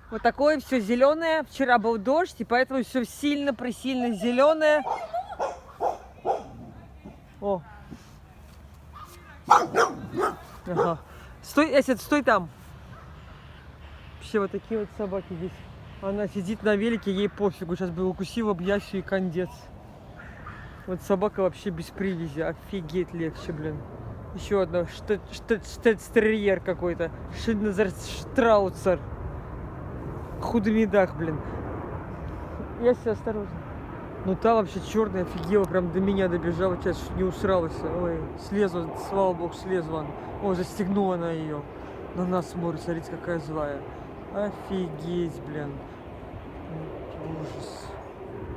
Вот такое все зеленое. Вчера был дождь, и поэтому все пресильно зеленое. О. Ага. Стой, Эсет, стой там. Вообще вот такие вот собаки здесь. Она сидит на велике, ей пофигу. Сейчас бы укусила, объясью и кондец. Вот собака вообще без привязи. Офигеть легче, блин. Еще одна штетстерьер какой-то. Штрауцер. Худомедах, блин. Я себя осторожно. Ну та вообще черная, офигела, прям до меня добежала, сейчас чуть не усралась. Ой, слезла, слава богу, слезла она. Ой, застегнула она ее. На нас смотрит, смотрите, какая злая. Офигеть, блин. Ужас.